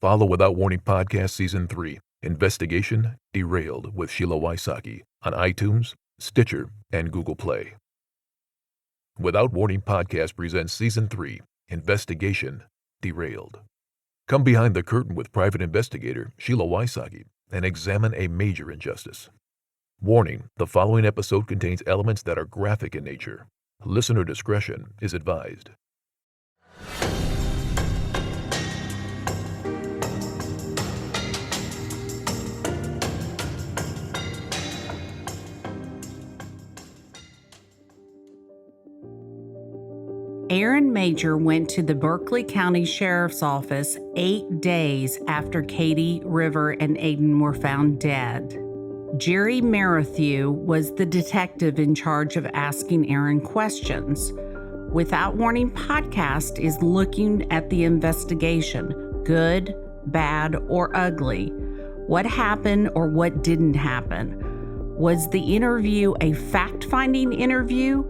Follow Without Warning Podcast Season 3, Investigation Derailed with Sheila Wysocki on iTunes, Stitcher, and Google Play. Without Warning Podcast presents Season 3, Investigation Derailed. Come behind the curtain with private investigator Sheila Wysocki and examine a major injustice. Warning, the following episode contains elements that are graphic in nature. Listener discretion is advised. Aaron Major went to the Berkeley County Sheriff's Office 8 days after Katie, River, and Aiden were found dead. Jerry Merrithew was the detective in charge of asking Aaron questions. Without Warning Podcast is looking at the investigation, good, bad, or ugly. What happened or what didn't happen? Was the interview a fact-finding interview?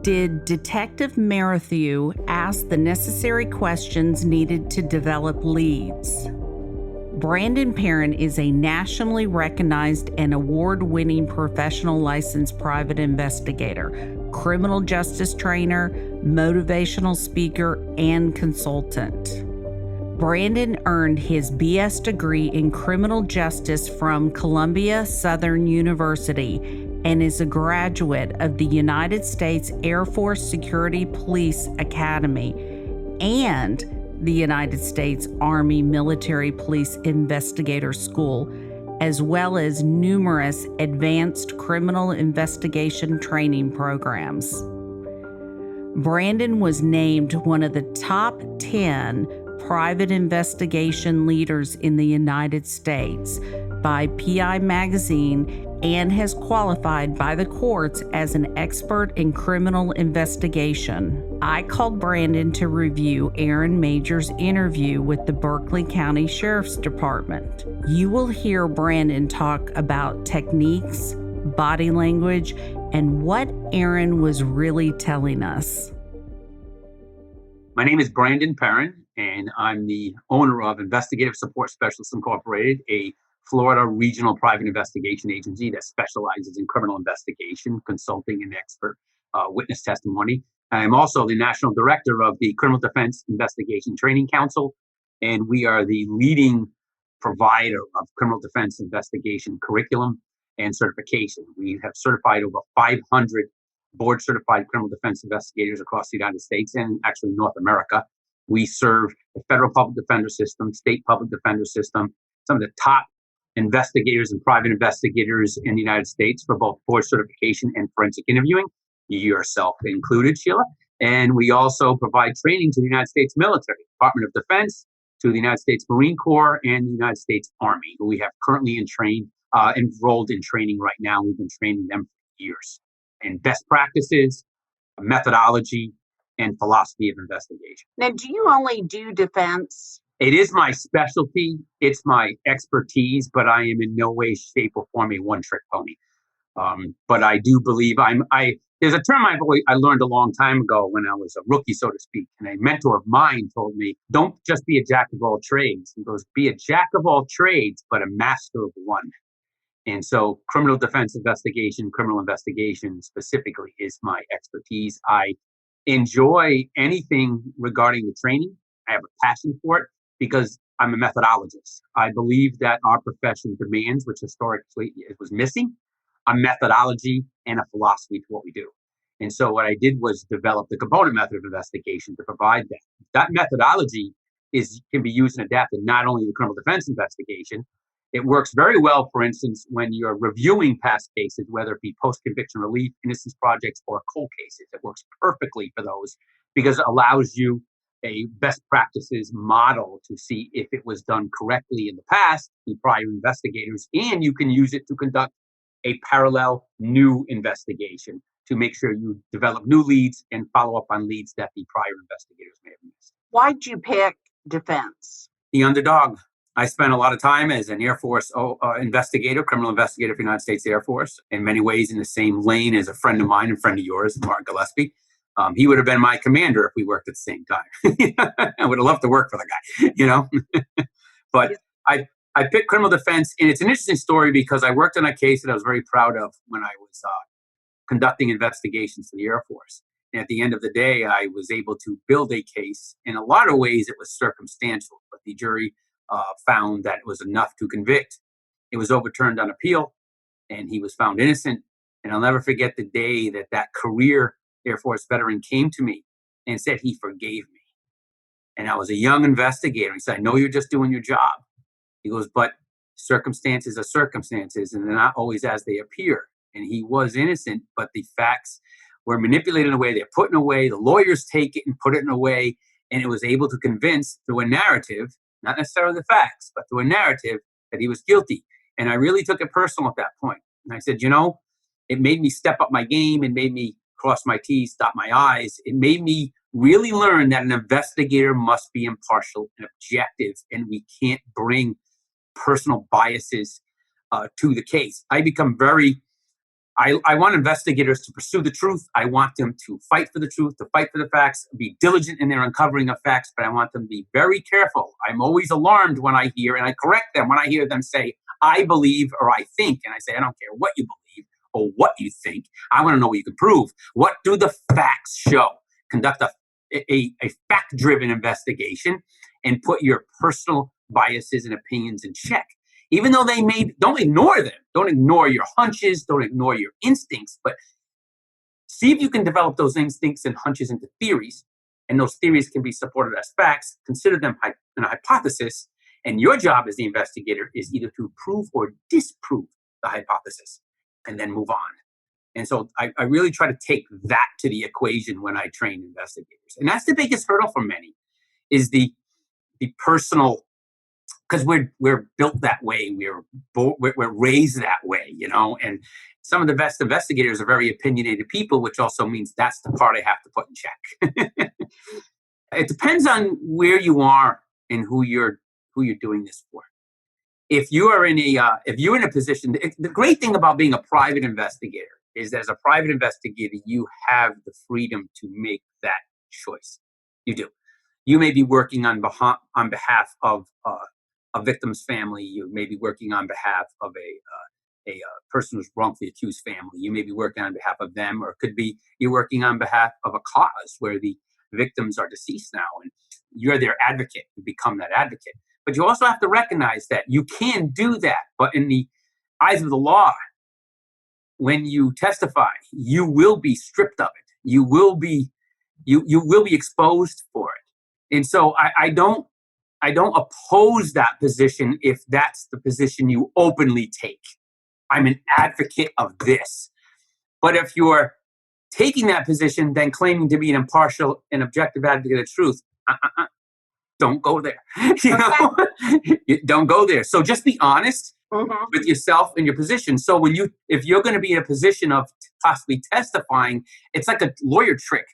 Did Detective Merrithew ask the necessary questions needed to develop leads? Brandon Perron is a nationally recognized and award-winning professional licensed private investigator, criminal justice trainer, motivational speaker, and consultant. Brandon earned his BS degree in criminal justice from Columbia Southern University and is a graduate of the United States Air Force Security Police Academy and the United States Army Military Police Investigator School, as well as numerous advanced criminal investigation training programs. Brandon was named one of the top 10 private investigation leaders in the United States by PI Magazine and has qualified by the courts as an expert in criminal investigation. I called Brandon to review Aaron Major's interview with the Berkeley County Sheriff's Department. You will hear Brandon talk about techniques, body language, and what Aaron was really telling us. My name is Brandon Perron, and I'm the owner of Investigative Support Specialists Incorporated, a Florida regional private investigation agency that specializes in criminal investigation, consulting, and expert witness testimony. I'm also the national director of the Criminal Defense Investigation Training Council, and we are the leading provider of criminal defense investigation curriculum and certification. We have certified over 500 board-certified criminal defense investigators across the United States and actually North America. We serve the federal public defender system, state public defender system, some of the top investigators and private investigators in the United States for both board certification and forensic interviewing, yourself included, Sheila. And we also provide training to the United States military, Department of Defense, to the United States Marine Corps, and the United States Army, who we have currently enrolled in training right now. We've been training them for years. And best practices, methodology, and philosophy of investigation. Now, do you only do defense? It is my specialty. It's my expertise, but I am in no way, shape, or form a one-trick pony. But I do believe there's a term I learned a long time ago when I was a rookie, so to speak, and a mentor of mine told me, don't just be a jack of all trades. He goes, be a jack of all trades, but a master of one. And so criminal defense investigation, criminal investigation specifically is my expertise. I enjoy anything regarding the training. I have a passion for it because I'm a methodologist. I believe that our profession demands, which historically it was missing, a methodology and a philosophy to what we do. And so what I did was develop the component method of investigation to provide that. That methodology can be used and adapted not only to criminal defense investigation. It works very well, for instance, when you're reviewing past cases, whether it be post-conviction relief, innocence projects, or cold cases. It works perfectly for those because it allows you a best practices model to see if it was done correctly in the past, the prior investigators, and you can use it to conduct a parallel new investigation to make sure you develop new leads and follow up on leads that the prior investigators may have missed. Why'd you pick defense? The underdog. I spent a lot of time as an Air Force investigator, criminal investigator for the United States Air Force, in many ways in the same lane as a friend of mine and friend of yours, Mark Gillespie. He would have been my commander if we worked at the same time. I would have loved to work for the guy, But I picked criminal defense, and it's an interesting story because I worked on a case that I was very proud of when I was conducting investigations for the Air Force. And at the end of the day, I was able to build a case. In a lot of ways, it was circumstantial, but the jury found that it was enough to convict. It was overturned on appeal, and he was found innocent. And I'll never forget the day that that career Air Force veteran came to me and said he forgave me. And I was a young investigator. He said, I know you're just doing your job. He goes, but circumstances are circumstances, and they're not always as they appear. And he was innocent, but the facts were manipulated in a way. They're put in a way. The lawyers take it and put it in a way, and it was able to convince through a narrative, not necessarily the facts, but through a narrative that he was guilty. And I really took it personal at that point. And I said, it made me step up my game. It made me cross my T's, dot my I's. It made me really learn that an investigator must be impartial and objective, and we can't bring personal biases to the case. I want investigators to pursue the truth. I want them to fight for the truth, to fight for the facts, be diligent in their uncovering of facts, but I want them to be very careful. I'm always alarmed when I hear, and I correct them when I hear them say, I believe or I think. And I say, I don't care what you believe or what you think. I want to know what you can prove. What do the facts show? Conduct a fact-driven investigation and put your personal biases and opinions in check. Even though don't ignore them. Don't ignore your hunches. Don't ignore your instincts. But see if you can develop those instincts and hunches into theories. And those theories can be supported as facts. Consider them a hypothesis. And your job as the investigator is either to prove or disprove the hypothesis and then move on. And so I really try to take that to the equation when I train investigators. And that's the biggest hurdle for many is the personal, because we're built that way. We're raised that way, and some of the best investigators are very opinionated people, which also means that's the part I have to put in check. It depends on where you are and who you're doing this for. If you're in a position, the great thing about being a private investigator is that as a private investigator, you have the freedom to make that choice. You do. You may be working on behalf of a victim's family. You may be working on behalf of a person who's wrongfully accused family. You may be working on behalf of them, or it could be you're working on behalf of a cause where the victims are deceased now, and you're their advocate. You become that advocate. But you also have to recognize that you can do that. But in the eyes of the law, when you testify, you will be stripped of it. You will be exposed for it. And so I don't oppose that position if that's the position you openly take. I'm an advocate of this. But if you're taking that position, then claiming to be an impartial and objective advocate of truth, don't go there. Don't go there. So just be honest with yourself and your position. So if you're going to be in a position of possibly testifying, it's like a lawyer trick.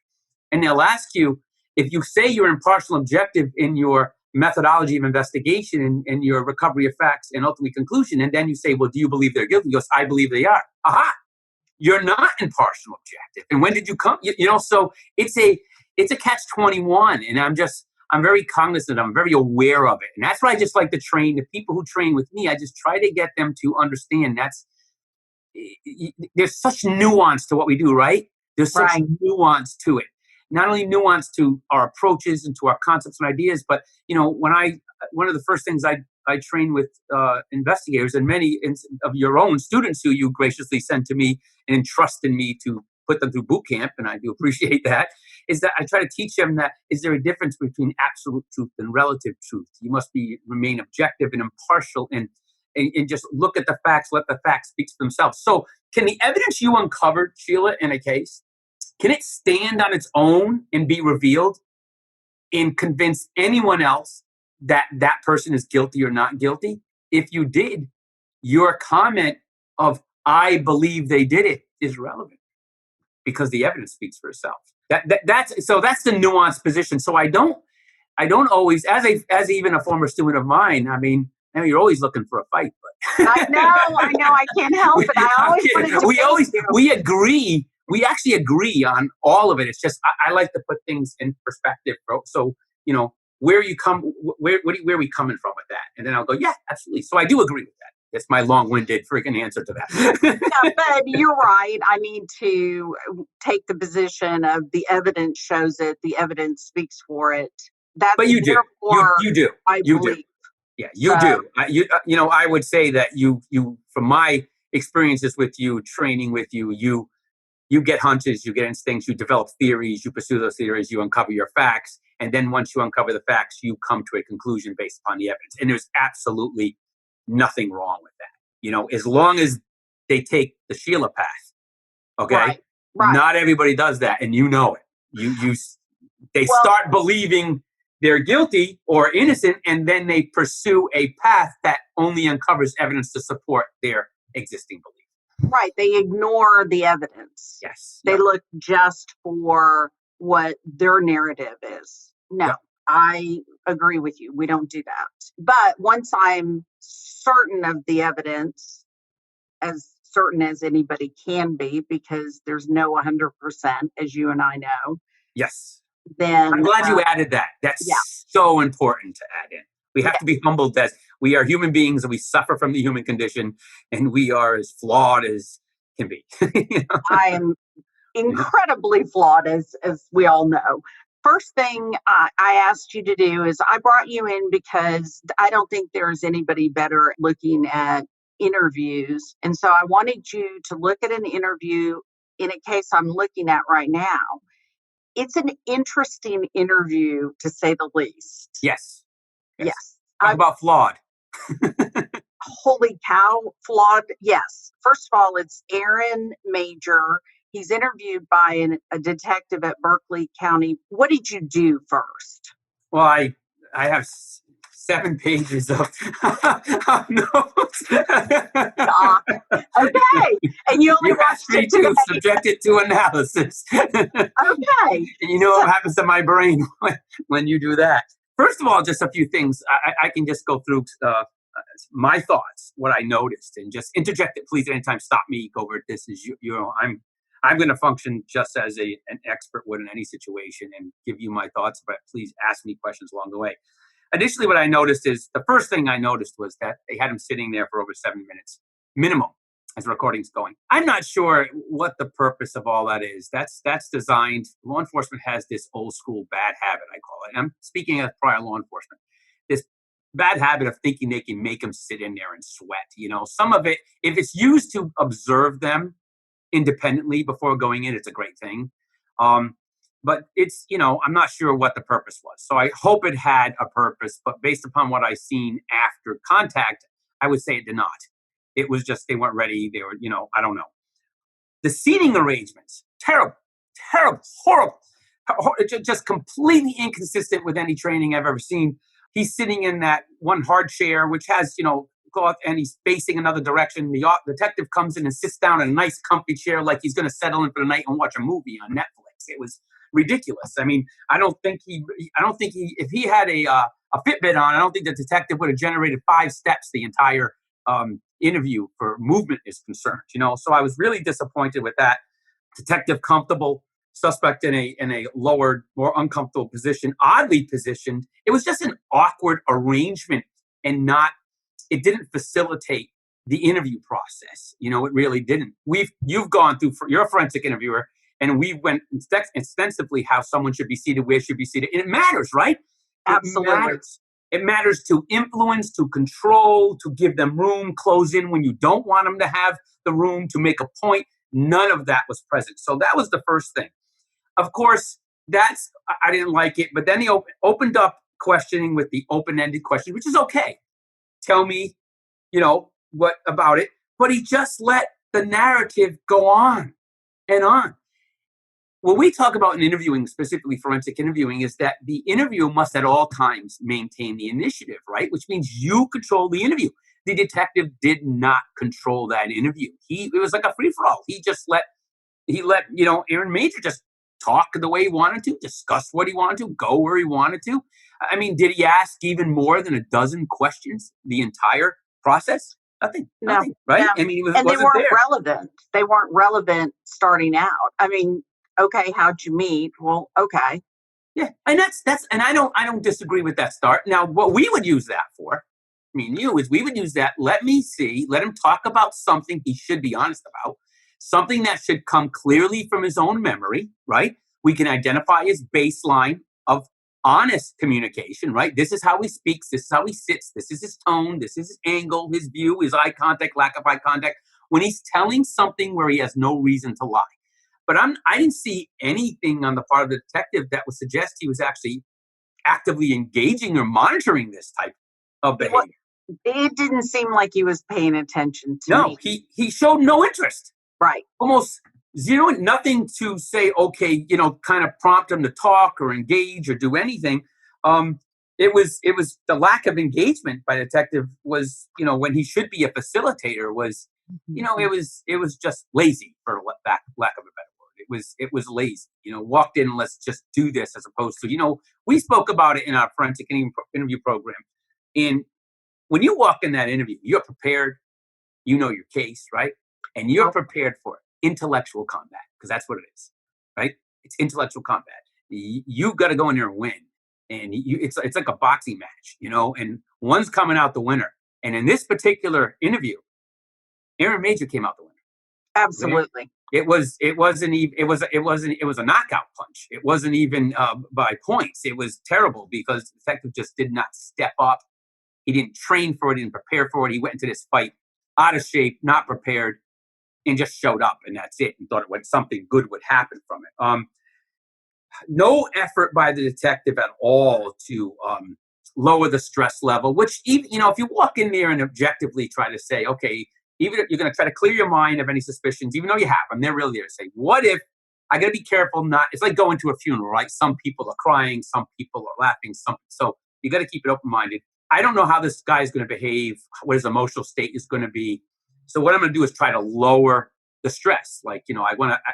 And they'll ask you, if you say you're impartial and objective in your methodology of investigation and your recovery of facts and ultimate conclusion, and then you say, well, do you believe they're guilty? He goes, I believe they are. Aha! You're not impartial and objective. And when did you come? So it's a catch-21. And I'm very cognizant. I'm very aware of it. And that's why I just like to train the people who train with me. I just try to get them to understand there's such nuance to what we do, right? There's such nuance to it. Not only nuance to our approaches and to our concepts and ideas, but one of the first things I train with investigators, and many of your own students who you graciously send to me and entrust in me to put them through boot camp, and I do appreciate that, is that I try to teach them that is there a difference between absolute truth and relative truth? You must remain objective and impartial and just look at the facts, let the facts speak for themselves. So can the evidence you uncovered, Sheila, in a case, can it stand on its own and be revealed and convince anyone else that that person is guilty or not guilty? If you did, your comment of, I believe they did it, is relevant because the evidence speaks for itself. That's the nuanced position. So I don't always, as even a former student of mine, I mean, you're always looking for a fight. But I know, I can't help it. We agree. We actually agree on all of it. It's just I like to put things in perspective, bro. So where are we coming from with that? And then I'll go, yeah, absolutely. So I do agree with that. That's my long-winded freaking answer to that. Yeah, but you're right. I need to take the position of the evidence shows it, the evidence speaks for it. That's But you do. therefore You do. I You believe. do. Yeah, you do. I would say that you, from my experiences with you, training with you, you get hunches, you get instincts, you develop theories, you pursue those theories, you uncover your facts. And then once you uncover the facts, you come to a conclusion based upon the evidence. And there's absolutely nothing wrong with that. As long as they take the Sheila path, okay? Right. Not everybody does that, and you know it. They start believing they're guilty or innocent, and then they pursue a path that only uncovers evidence to support their existing belief. Right. They ignore the evidence. Yes. They look just for what their narrative is. No, I agree with you. We don't do that. But once I'm certain of the evidence, as certain as anybody can be, because there's no 100%, as you and I know. Yes. Then I'm glad you added that. That's so important to add in. We have to be humbled that we are human beings and we suffer from the human condition, and we are as flawed as can be. I am incredibly flawed, as we all know. First thing I asked you to do is I brought you in because I don't think there's anybody better at looking at interviews. And so I wanted you to look at an interview in a case I'm looking at right now. It's an interesting interview, to say the least. Yes. Talk about flawed. Holy cow, flawed. Yes. First of all, it's Aaron Major. He's interviewed by a detective at Berkeley County. What did you do first? Well, I have 7 pages of notes. Okay. And you only asked me to subject it to analysis. Okay. And you know what happens to my brain when you do that. First of all, just a few things. I can just go through my thoughts, what I noticed, and just interject it, please. Anytime, stop me. Go over it. This is I'm going to function just as an expert would in any situation and give you my thoughts, but please ask me questions along the way. Additionally, what I noticed is the first thing I noticed was that they had him sitting there for over 7 minutes minimum as the recording's going. I'm not sure what the purpose of all that is. That's designed. Law enforcement has this old school bad habit, I call it. I'm speaking of prior law enforcement. This bad habit of thinking they can make them sit in there and sweat. Some of it, if it's used to observe them independently before going in, it's a great thing. But it's, I'm not sure what the purpose was. So I hope it had a purpose, but based upon what I've seen after contact, I would say it did not. It was just, they weren't ready. They were, I don't know. The seating arrangements, terrible, horrible, just completely inconsistent with any training I've ever seen. He's sitting in that one hard chair, which has, cloth, and he's facing another direction. The detective comes in and sits down in a nice comfy chair like he's going to settle in for the night and watch a movie on Netflix. It was ridiculous. I mean, I don't think he, if he had a Fitbit on, I don't think the detective would have generated 5 steps the entire interview for movement is concerned, So I was really disappointed with that. Detective comfortable, suspect in a lower, more uncomfortable position, oddly positioned. It was just an awkward arrangement and it didn't facilitate the interview process. It really didn't. You've gone through, you're a forensic interviewer, and we went extensively how someone should be seated, where should be seated. And it matters, right? Absolutely. It matters to influence, to control, to give them room, close in when you don't want them to have the room, to make a point. None of that was present. So that was the first thing. Of course, I didn't like it. But then he opened up questioning with the open-ended question, which is okay. Tell me, what about it? But he just let the narrative go on and on. What we talk about in interviewing, specifically forensic interviewing, is that the interview must at all times maintain the initiative, right? Which means you control the interview. The detective did not control that interview. It was like a free-for-all. He let Aaron Major just talk the way he wanted to, discuss what he wanted to, go where he wanted to. I mean, did he ask even more than a dozen questions the entire process? Nothing, right? No. I mean, and they weren't relevant. They weren't relevant starting out. I mean, okay, how'd you meet? Well, okay. Yeah, and that's and I don't disagree with that start. Now, what we would use that for, me and you, is we would use that. Let him talk about something he should be honest about, something that should come clearly from his own memory, right? We can identify his baseline of honest communication, right? This is how he speaks. This is how he sits. This is his tone. This is his angle, his view, his eye contact, lack of eye contact. When he's telling something where he has no reason to lie. But I didn't see anything on the part of the detective that would suggest he was actually actively engaging or monitoring this type of behavior. It didn't seem like he was paying attention to me. No, he showed no interest. Right. Almost zero, nothing to say, okay, kind of prompt him to talk or engage or do anything. It was the lack of engagement by the detective was, when he should be a facilitator was, it was just lazy, for lack of a better word. It was lazy, walked in and let's just do this, as opposed to, we spoke about it in our forensic interview program. And when you walk in that interview, you're prepared, your case, right? And you're prepared for intellectual combat, because that's what it is, right? It's intellectual combat. You've got to go in there and win. And it's like a boxing match, and one's coming out the winner. And in this particular interview, Aaron Major came out the winner. Absolutely. Right? It was a knockout punch. It wasn't even by points. It was terrible because the detective just did not step up. He didn't train for it. He didn't prepare for it. He went into this fight out of shape, not prepared, and just showed up, and that's it. And thought something good would happen from it. No effort by the detective at all to lower the stress level. Which, even if you walk in there and objectively try to say, okay, even if you're going to try to clear your mind of any suspicions, even though you have them, they're really there to say, what if I got to be careful not? It's like going to a funeral, right? Some people are crying, some people are laughing, so you got to keep it open-minded. I don't know how this guy is going to behave, what his emotional state is going to be. So what I'm going to do is try to lower the stress. Like,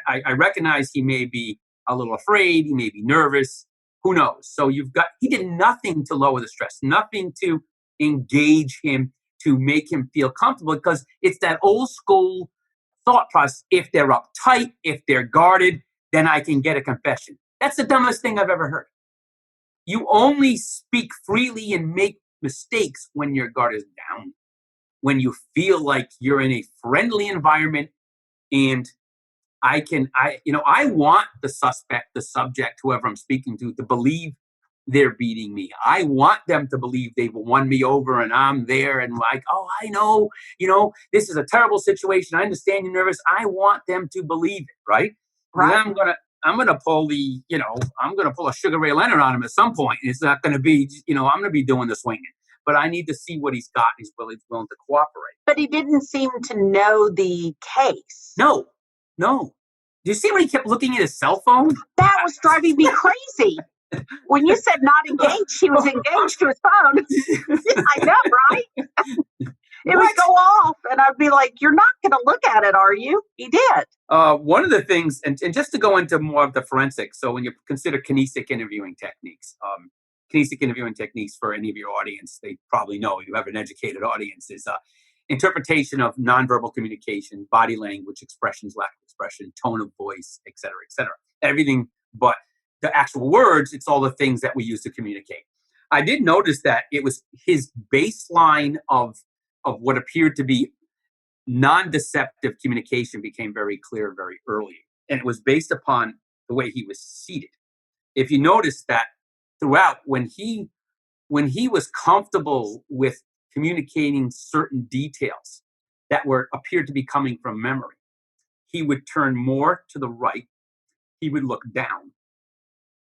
I recognize he may be a little afraid, he may be nervous, who knows? So he did nothing to lower the stress, nothing to engage him, to make him feel comfortable, because it's that old school thought process. If they're uptight, if they're guarded, then I can get a confession. That's the dumbest thing I've ever heard. You only speak freely and make mistakes when your guard is down, when you feel like you're in a friendly environment, and I want the suspect, the subject, whoever I'm speaking to believe they're beating me. I want them to believe they've won me over and I'm there and like, oh, I know, this is a terrible situation. I understand you're nervous. I want them to believe it, right? Right. I'm gonna pull I'm gonna pull a Sugar Ray Leonard on him at some point. It's not gonna be, I'm gonna be doing the swinging. But I need to see what he's got. He's willing to cooperate. But he didn't seem to know the case. No. Do you see when he kept looking at his cell phone? That was driving me crazy. When you said not engaged, he was engaged to his phone. I know, right? It would go off, and I'd be like, you're not going to look at it, are you? He did. One of the things, and just to go into more of the forensics, so when you consider kinesthetic interviewing techniques, for any of your audience, they probably know, you have an educated audience, is interpretation of nonverbal communication, body language, expressions, lack of expression, tone of voice, et cetera, everything but the actual words. It's all the things that we use to communicate. I did notice that it was his baseline of what appeared to be non-deceptive communication became very clear very early. And it was based upon the way he was seated. If you notice that throughout, when he was comfortable with communicating certain details that appeared to be coming from memory, he would turn more to the right. He would look down.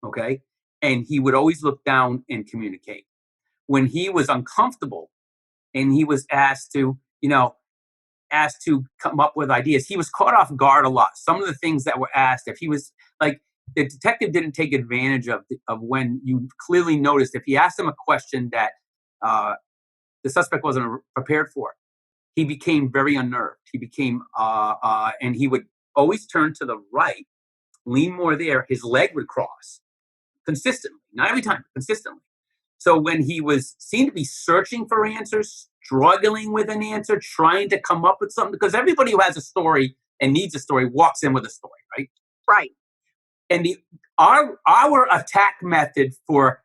Okay. And he would always look down and communicate. When he was uncomfortable and he was asked to come up with ideas, he was caught off guard a lot. Some of the things that were asked, if he was like, the detective didn't take advantage of when you clearly noticed, if he asked him a question that the suspect wasn't prepared for, he became very unnerved. He became, and he would always turn to the right, lean more there. His leg would cross consistently, not every time, consistently. So when he seemed to be searching for answers, struggling with an answer, trying to come up with something, because everybody who has a story and needs a story walks in with a story, right? Right. And our attack method for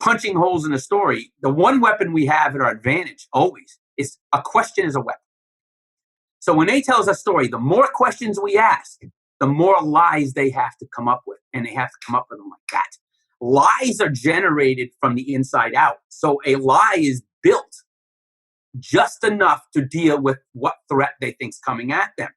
punching holes in the story, the one weapon we have at our advantage always is a question is a weapon. So when they tell us a story, the more questions we ask, the more lies they have to come up with. And they have to come up with them like that. Lies are generated from the inside out. So a lie is built just enough to deal with what threat they think's coming at them.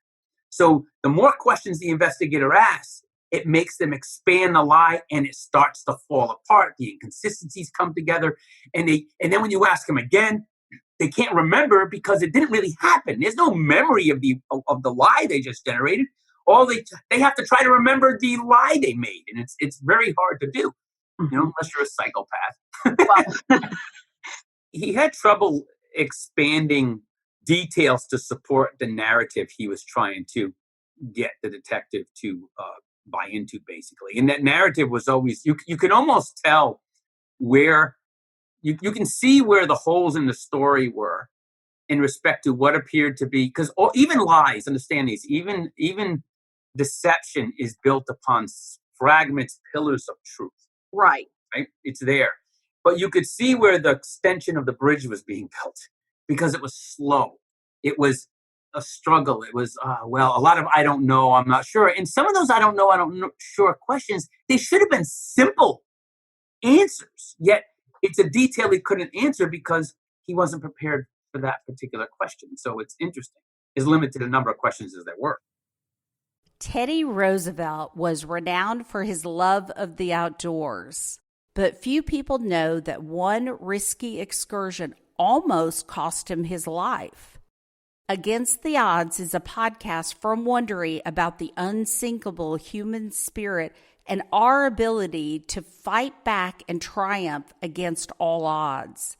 So the more questions the investigator asks, it makes them expand the lie, and it starts to fall apart. The inconsistencies come together, and then when you ask them again, they can't remember because it didn't really happen. There's no memory of the lie they just generated. All they have to try to remember the lie they made, and it's very hard to do, unless you're a psychopath. Well, he had trouble expanding details to support the narrative he was trying to get the detective to buy into, basically. And that narrative was always, you can almost tell where, you can see where the holes in the story were in respect to what appeared to be, because even lies, understand these, even deception is built upon fragments, pillars of truth. Right. It's there. But you could see where the extension of the bridge was being built because it was slow. It was a struggle. It was, a lot of I don't know, I'm not sure. And some of those I don't know, sure questions, they should have been simple answers. Yet it's a detail he couldn't answer because he wasn't prepared for that particular question. So it's interesting. As limited a number of questions as there were. Teddy Roosevelt was renowned for his love of the outdoors, but few people know that one risky excursion almost cost him his life. Against the Odds is a podcast from Wondery about the unsinkable human spirit and our ability to fight back and triumph against all odds.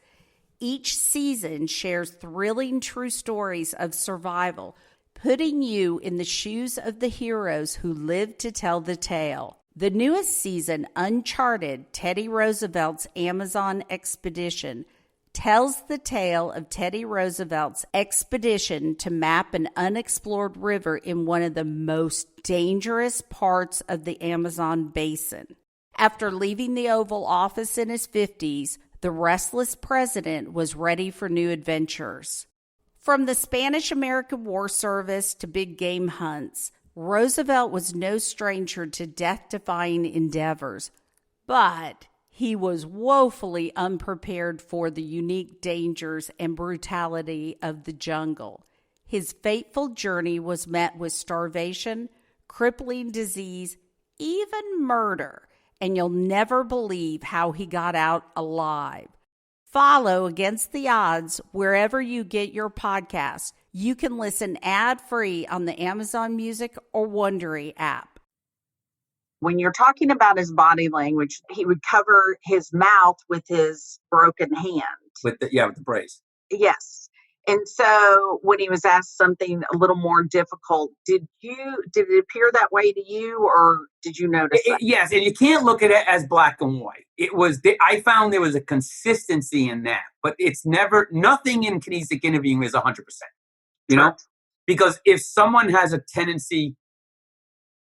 Each season shares thrilling true stories of survival, putting you in the shoes of the heroes who lived to tell the tale. The newest season, Uncharted, Teddy Roosevelt's Amazon Expedition, tells the tale of Teddy Roosevelt's expedition to map an unexplored river in one of the most dangerous parts of the Amazon basin. After leaving the Oval Office in his 50s, the restless president was ready for new adventures. From the Spanish-American War Service to big game hunts, Roosevelt was no stranger to death-defying endeavors, but he was woefully unprepared for the unique dangers and brutality of the jungle. His fateful journey was met with starvation, crippling disease, even murder, and you'll never believe how he got out alive. Follow Against the Odds wherever you get your podcasts. You can listen ad-free on the Amazon Music or Wondery app. When you're talking about his body language, he would cover his mouth with his broken hand. With the brace. Yes. And so when he was asked something a little more difficult, did it appear that way to you, or did you notice that? Yes, and you can't look at it as black and white. I found there was a consistency in that, but it's nothing in kinetic interviewing is 100%. You know? Because if someone has a tendency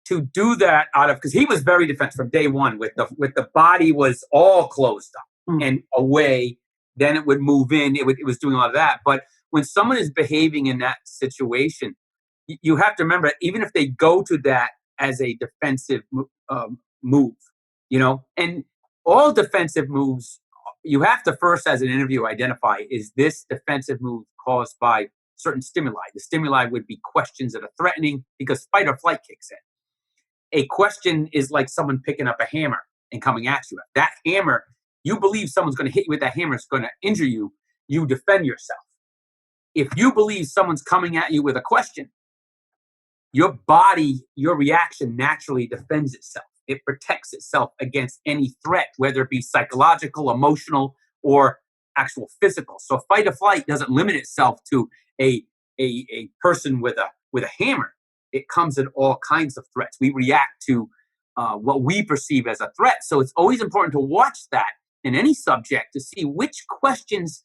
to do that because he was very defensive from day one with the body was all closed up and away, then it would move in. It was doing a lot of that. But when someone is behaving in that situation, you have to remember, even if they go to that as a defensive move, and all defensive moves, you have to first, as an interviewer, identify, is this defensive move caused by certain stimuli? The stimuli would be questions that are threatening because fight or flight kicks in. A question is like someone picking up a hammer and coming at you. That hammer, you believe someone's going to hit you with that hammer, it's going to injure you, you defend yourself. If you believe someone's coming at you with a question, your body, your reaction naturally defends itself. It protects itself against any threat, whether it be psychological, emotional, or actual physical. So fight or flight doesn't limit itself to a person with a hammer. It comes in all kinds of threats. We react to what we perceive as a threat. So it's always important to watch that in any subject to see which questions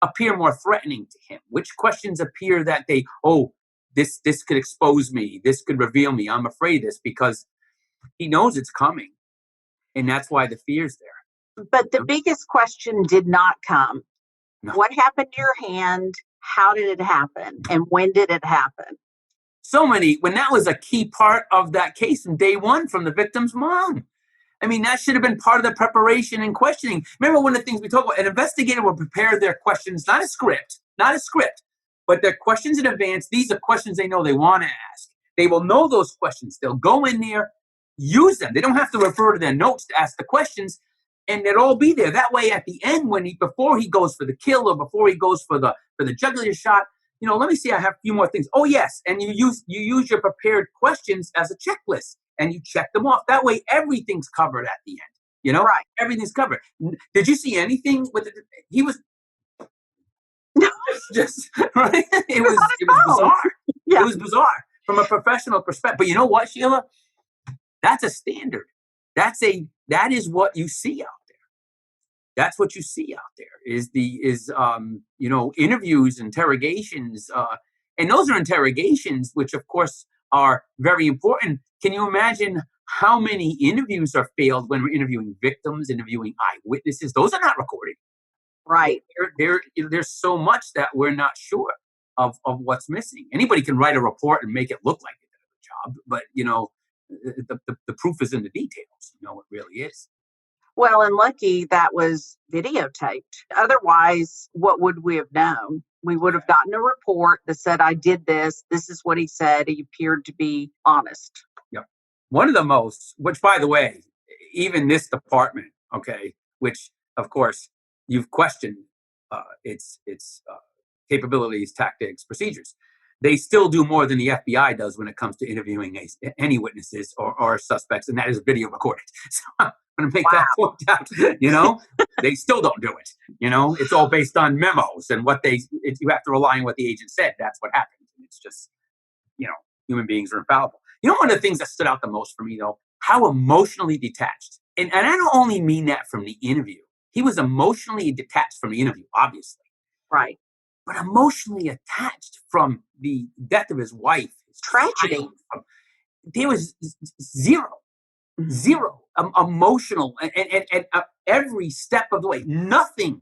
appear more threatening to him, which questions appear that this could expose me, this could reveal me, I'm afraid of this, because he knows it's coming. And that's why the fear's there. But the biggest question did not come. No. What happened to your hand? How did it happen? And when did it happen? So many, when that was a key part of that case from day one from the victim's mom. I mean, that should have been part of the preparation and questioning. Remember, one of the things we talk about, an investigator will prepare their questions, not a script, but their questions in advance. These are questions they know they want to ask. They will know those questions. They'll go in there, use them. They don't have to refer to their notes to ask the questions, and they'll all be there. That way, at the end, before he goes for the kill or before he goes for the jugular shot, let me see, I have a few more things. Oh, yes. And you use your prepared questions as a checklist and you check them off. That way, everything's covered at the end. Right. Everything's covered. Did you see anything with it? He was just right. It was bizarre. Yeah. It was bizarre from a professional perspective. But you know what, Sheila? That's a standard. That is what you see out there. That's what you see out there is interviews, interrogations, and those are interrogations, which of course are very important. Can you imagine how many interviews are failed when we're interviewing victims, interviewing eyewitnesses? Those are not recorded. Right. There's so much that we're not sure of what's missing. Anybody can write a report and make it look like they did a job, but the proof is in the details. It really is. Well, and lucky that was videotaped. Otherwise, what would we have known? We would have gotten a report that said, I did this. This is what he said. He appeared to be honest. Yep. One of the most, which by the way, even this department, okay, which of course you've questioned its capabilities, tactics, procedures. They still do more than the FBI does when it comes to interviewing any witnesses or suspects, and that is video recorded. So I'm going to make that point out. They still don't do it. It's all based on memos and you have to rely on what the agent said. That's what happens. It's just, human beings are infallible. One of the things that stood out the most for me, though, how emotionally detached. And I don't only mean that from the interview. He was emotionally detached from the interview, obviously. Right. But emotionally attached from the death of his wife. His tragedy. There was zero emotional and every step of the way. Nothing.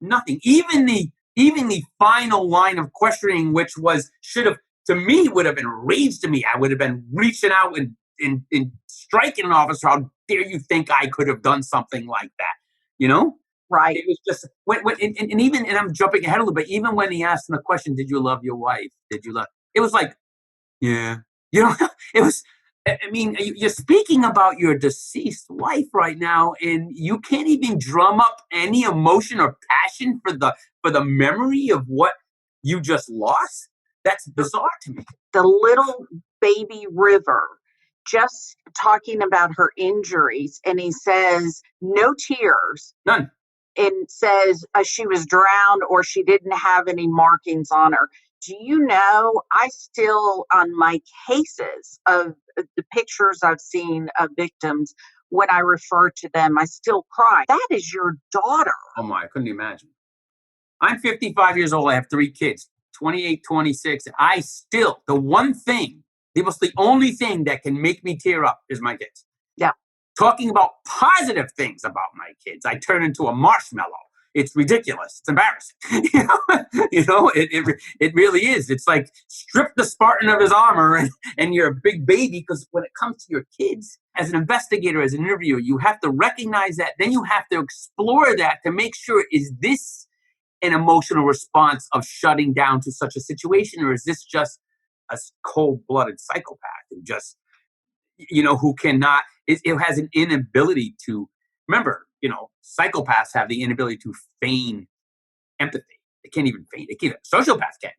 Even the final line of questioning, which would have enraged me. I would have been reaching out and striking an officer. How dare you think I could have done something like that? Right. It was just and I'm jumping ahead a little bit. Even when he asked him the question, "Did you love your wife? Did you love?" It was like, yeah, it was. I mean, you're speaking about your deceased wife right now, and you can't even drum up any emotion or passion for the memory of what you just lost. That's bizarre to me. The little baby River, just talking about her injuries, and he says no tears, none. And says she was drowned or she didn't have any markings on her. Do you know, I still, on my cases of the pictures I've seen of victims, when I refer to them, I still cry. That is your daughter. Oh my, I couldn't imagine. I'm 55 years old. I have 3 kids, 28, 26. The only thing that can make me tear up is my kids. Yeah. Talking about positive things about my kids, I turn into a marshmallow. It's ridiculous. It's embarrassing. It really is. It's like strip the Spartan of his armor and you're a big baby, because when it comes to your kids, as an investigator, as an interviewer, you have to recognize that. Then you have to explore that to make sure, is this an emotional response of shutting down to such a situation, or is this just a cold-blooded psychopath who just, who cannot, it has an inability to, remember, psychopaths have the inability to feign empathy. They can't even feign. Sociopaths can,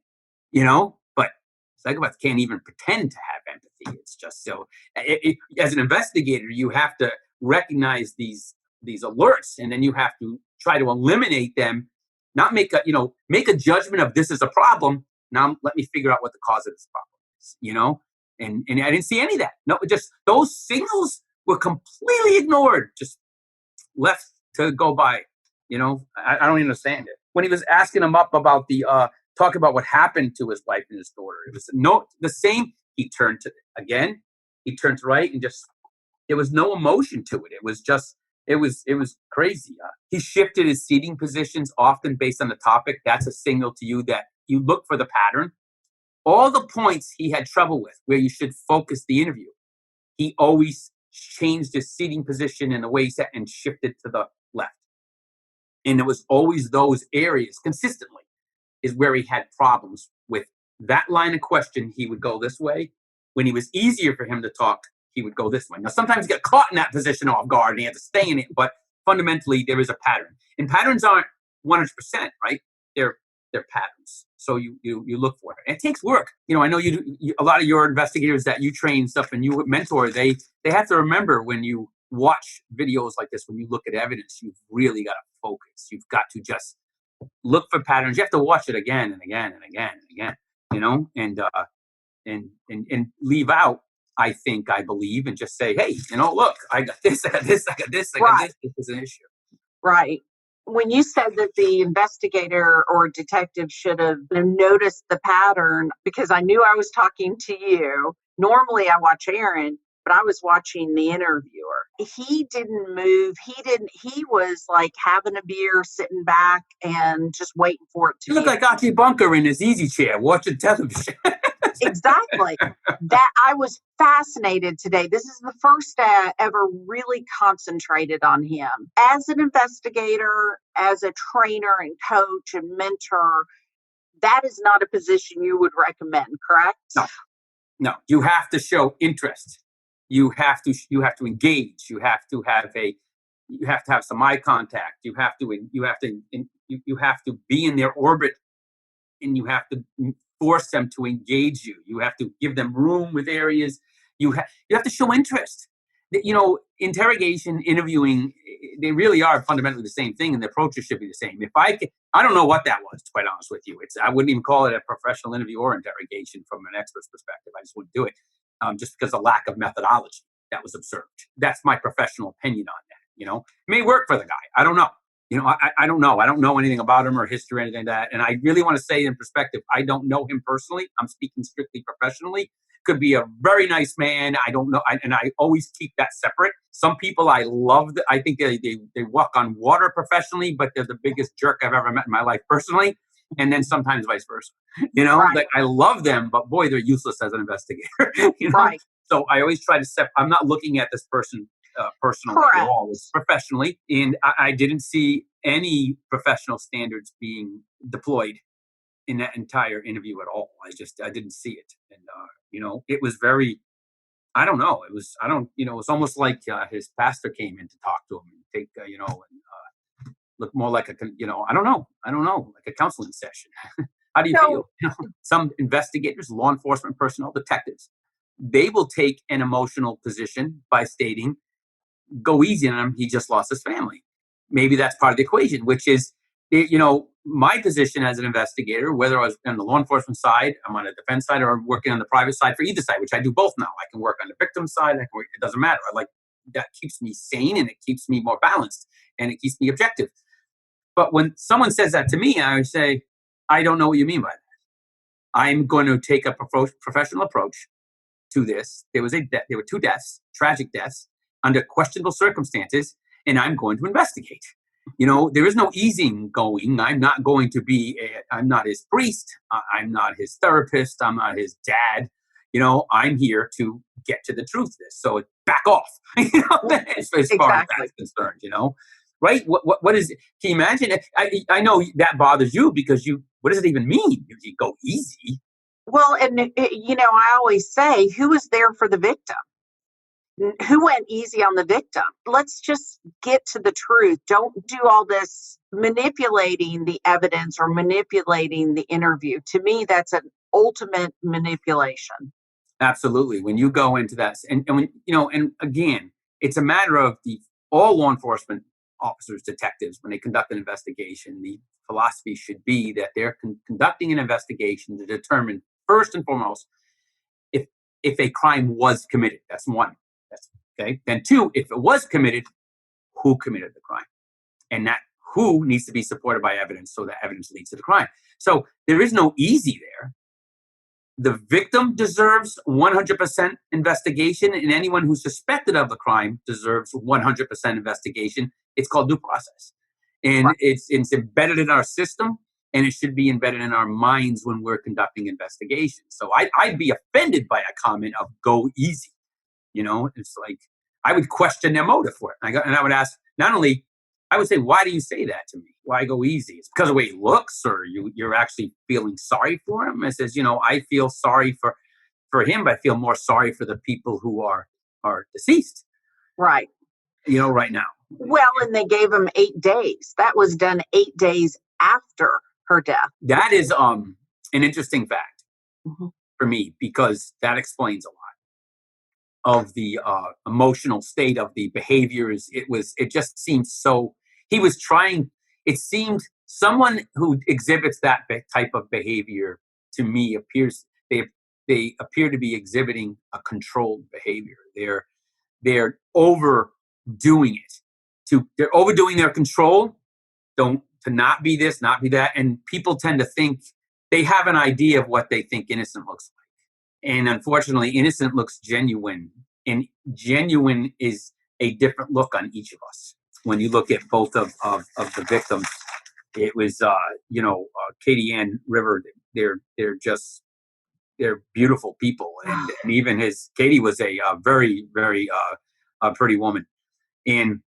but psychopaths can't even pretend to have empathy. It's just so, as an investigator, you have to recognize these alerts, and then you have to try to eliminate them, not make a judgment of this is a problem. Now let me figure out what the cause of this problem is, and I didn't see any of that. No, just those signals were completely ignored, just left to go by. I don't understand it. When he was asking him up about talk about what happened to his wife and his daughter, it was the same. He turned right, and just, there was no emotion to it. It was just it was crazy. He shifted his seating positions often based on the topic. That's a signal to you that you look for the pattern. All the points he had trouble with, where you should focus the interview, he always changed his seating position and the way he sat and shifted to the left. And it was always those areas consistently is where he had problems with that line of question. He would go this way. When it was easier for him to talk, he would go this way. Now, sometimes he got caught in that position off guard and he had to stay in it, but fundamentally there is a pattern. And patterns aren't 100%, right? They're patterns. So you look for it. And it takes work. I know a lot of your investigators that you train stuff and you mentor, they have to remember when you watch videos like this, when you look at evidence, you've really got to focus. You've got to just look for patterns. You have to watch it again and again and again and again, and leave out, I believe, and just say, hey, look, I got this, I got this, I got this, I got this. This is an issue. Right. When you said that the investigator or detective should have noticed the pattern, because I knew I was talking to you. Normally I watch Aaron, but I was watching the interviewer. He didn't move. He was like having a beer, sitting back and just waiting for it to You look like Aki Bunker in his easy chair watching television. Exactly. That I was fascinated today. This is the first day I ever really concentrated on him. As an investigator, as a trainer and coach and mentor, that is not a position you would recommend, correct? No. You have to show interest. You have to engage. You have to have some eye contact. You have to be in their orbit, and you have to force them to engage you. You have to give them room with areas. You have to show interest. Interrogation, interviewing, they really are fundamentally the same thing, and the approaches should be the same. I don't know what that was, to be quite honest with you. I wouldn't even call it a professional interview or interrogation from an expert's perspective. I just wouldn't do it, just because of lack of methodology that was observed. That's my professional opinion on that. It may work for the guy. I don't know. I don't know. I don't know anything about him or history or anything like that. And I really want to say in perspective, I don't know him personally. I'm speaking strictly professionally. Could be a very nice man. I don't know. And I always keep that separate. Some people I love. I think they walk on water professionally, but they're the biggest jerk I've ever met in my life personally. And then sometimes vice versa. Right. Like I love them, but boy, they're useless as an investigator. Right. So I always try to I'm not looking at this person personally at all. It's professionally, and I didn't see any professional standards being deployed in that entire interview at all. I didn't see it, and it was very. I don't know. It was almost like his pastor came in to talk to him and take look more like I don't know, like a counseling session. How do you feel? Some investigators, law enforcement personnel, detectives, they will take an emotional position by stating, go easy on him, he just lost his family. Maybe that's part of the equation, which is, my position as an investigator, whether I was on the law enforcement side, I'm on a defense side, or I'm working on the private side for either side, which I do both now. I can work on the victim side. It doesn't matter. That keeps me sane, and it keeps me more balanced, and it keeps me objective. But when someone says that to me, I would say, I don't know what you mean by that. I'm going to take a professional approach to this. There were 2 deaths, tragic deaths, under questionable circumstances, and I'm going to investigate. There is no easing going. I'm not going to I'm not his priest. I'm not his therapist. I'm not his dad. I'm here to get to the truth of this. So back off, as far as that's concerned, right? What is it? Can you imagine? I know that bothers you because what does it even mean? You go easy. Well, and I always say, who was there for the victim? Who went easy on the victim? Let's just get to the truth. Don't do all this manipulating the evidence or manipulating the interview. To me, that's an ultimate manipulation. Absolutely. When you go into that, and when and again, it's a matter of all law enforcement officers, detectives, when they conduct an investigation, the philosophy should be that they're conducting an investigation to determine, first and foremost, if a crime was committed. That's one. That's okay. Then 2, if it was committed, who committed the crime? And that who needs to be supported by evidence, so that evidence leads to the crime. So there is no easy there. the victim deserves 100% investigation, and anyone who's suspected of the crime deserves 100% investigation. It's called due process. And Right. it's embedded in our system, and it should be embedded in our minds when we're conducting investigations. So I'd be offended by a comment of "go easy." It's like I would question their motive for it. And I would ask, not only, I would say, why do you say that to me? Why go easy? It's because of the way he looks, or you're actually feeling sorry for him? I says, I feel sorry for him, but I feel more sorry for the people who are deceased, Right. right now. Well, and they gave him 8 days. That was done 8 days after her death. That is an interesting fact Mhm. for me, because that explains a lot of the emotional state of the behaviors. It just seems so, he was trying, it seemed someone who exhibits that type of behavior, to me, they appear to be exhibiting a controlled behavior. They're overdoing it. They're overdoing their control, to not be this, not be that. And people tend to think they have an idea of what they think innocent looks like. And unfortunately, innocent looks genuine. And genuine is a different look on each of us. When you look at both of the victims, it was, Katie Ann River, they're beautiful people. And even Katie was a very, very pretty woman. And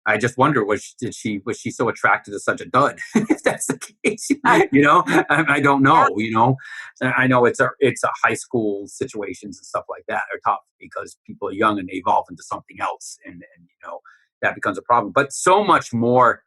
I just wonder, was she so attracted to such a dud? If that's the case, I don't know. I know it's a high school situations and stuff like that are tough because people are young and they evolve into something else, and that becomes a problem. But so much more